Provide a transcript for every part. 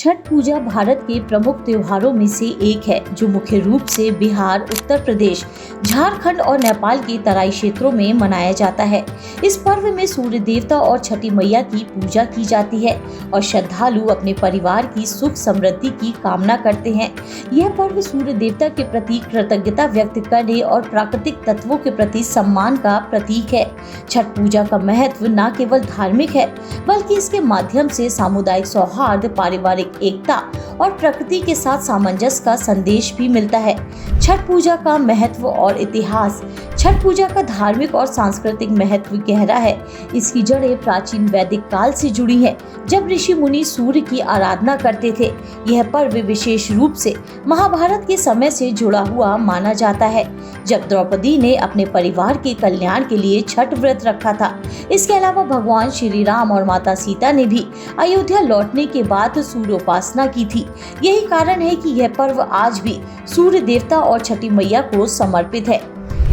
छठ पूजा भारत के प्रमुख त्योहारों में से एक है, जो मुख्य रूप से बिहार, उत्तर प्रदेश, झारखंड और नेपाल के तराई क्षेत्रों में मनाया जाता है। इस पर्व में सूर्य देवता और छठी मैया की पूजा की जाती है और श्रद्धालु अपने परिवार की सुख समृद्धि की कामना करते हैं। यह पर्व सूर्य देवता के प्रति कृतज्ञता व्यक्त करने और प्राकृतिक तत्वों के प्रति सम्मान का प्रतीक है। छठ पूजा का महत्व न केवल धार्मिक है, बल्कि इसके माध्यम से सामुदायिक सौहार्द, पारिवारिक एकता और प्रकृति के साथ सामंजस्य का संदेश भी मिलता है। छठ पूजा का महत्व और इतिहास। छठ पूजा का धार्मिक और सांस्कृतिक महत्व गहरा है। इसकी जड़ें प्राचीन वैदिक काल से जुड़ी हैं, जब ऋषि मुनि सूर्य की आराधना करते थे। यह पर्व विशेष रूप से महाभारत के समय से जुड़ा हुआ माना जाता है, जब द्रौपदी ने अपने परिवार के कल्याण के लिए छठ व्रत रखा था। इसके अलावा भगवान श्री राम और माता सीता ने भी अयोध्या लौटने के बाद सूर्य उपासना की थी। यही कारण है कि यह पर्व आज भी सूर्य देवता और छठी मैया को समर्पित है।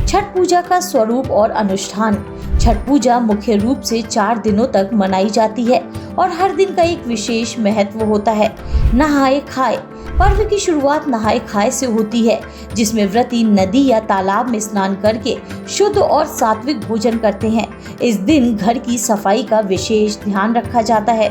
छठ पूजा का स्वरूप और अनुष्ठान। छठ पूजा मुख्य रूप से 4 दिनों तक मनाई जाती है और हर दिन का एक विशेष महत्व होता है। नहाए खाए। पर्व की शुरुआत नहाए खाए से होती है, जिसमें व्रती नदी या तालाब में स्नान करके शुद्ध और सात्विक भोजन करते हैं। इस दिन घर की सफाई का विशेष ध्यान रखा जाता है।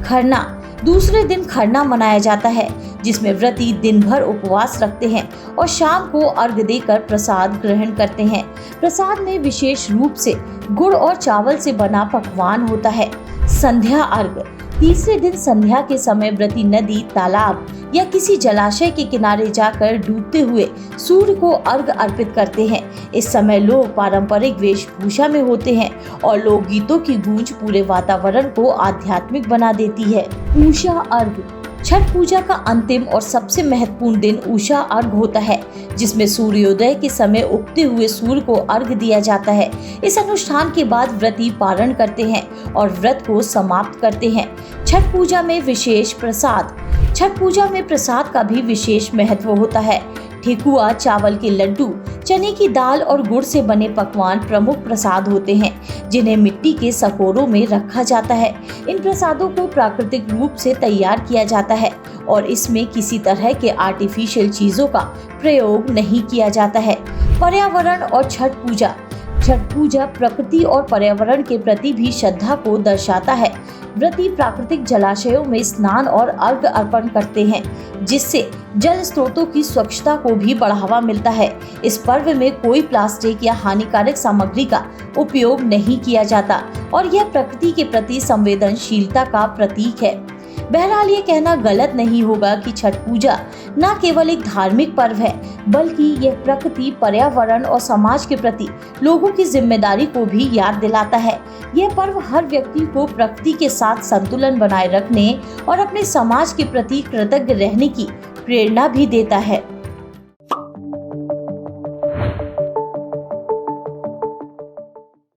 खरना। दूसरे दिन खरना मनाया जाता है, जिसमें व्रती दिन भर उपवास रखते हैं और शाम को अर्घ्य देकर प्रसाद ग्रहण करते हैं। प्रसाद में विशेष रूप से गुड़ और चावल से बना पकवान होता है। संध्या अर्घ्य। तीसरे दिन संध्या के समय व्रती नदी, तालाब या किसी जलाशय के किनारे जाकर डूबते हुए सूर्य को अर्घ्य अर्पित करते हैं। इस समय लोग पारंपरिक वेशभूषा में होते हैं और लोकगीतों की गूंज पूरे वातावरण को आध्यात्मिक बना देती है। उषा अर्घ्य। छठ पूजा का अंतिम और सबसे महत्वपूर्ण दिन उषा अर्घ्य होता है, जिसमें सूर्योदय के समय उगते हुए सूर्य को अर्घ्य दिया जाता है। इस अनुष्ठान के बाद व्रती पारण करते हैं और व्रत को समाप्त करते हैं। छठ पूजा में विशेष प्रसाद। छठ पूजा में प्रसाद का भी विशेष महत्व होता है। ठेकुआ, चावल के लड्डू, चने की दाल और गुड़ से बने पकवान प्रमुख प्रसाद होते हैं, जिन्हें मिट्टी के सकोरों में रखा जाता है। इन प्रसादों को प्राकृतिक रूप से तैयार किया जाता है और इसमें किसी तरह के आर्टिफिशियल चीजों का प्रयोग नहीं किया जाता है। पर्यावरण और छठ पूजा। छठ पूजा प्रकृति और पर्यावरण के प्रति भी श्रद्धा को दर्शाता है। व्रती प्राकृतिक जलाशयों में स्नान और अर्घ्य अर्पण करते हैं, जिससे जल स्रोतों की स्वच्छता को भी बढ़ावा मिलता है। इस पर्व में कोई प्लास्टिक या हानिकारक सामग्री का उपयोग नहीं किया जाता और यह प्रकृति के प्रति संवेदनशीलता का प्रतीक है। बहरहाल ये कहना गलत नहीं होगा कि छठ पूजा न केवल एक धार्मिक पर्व है, बल्कि यह प्रकृति, पर्यावरण और समाज के प्रति लोगों की जिम्मेदारी को भी याद दिलाता है। यह पर्व हर व्यक्ति को प्रकृति के साथ संतुलन बनाए रखने और अपने समाज के प्रति कृतज्ञ रहने की प्रेरणा भी देता है।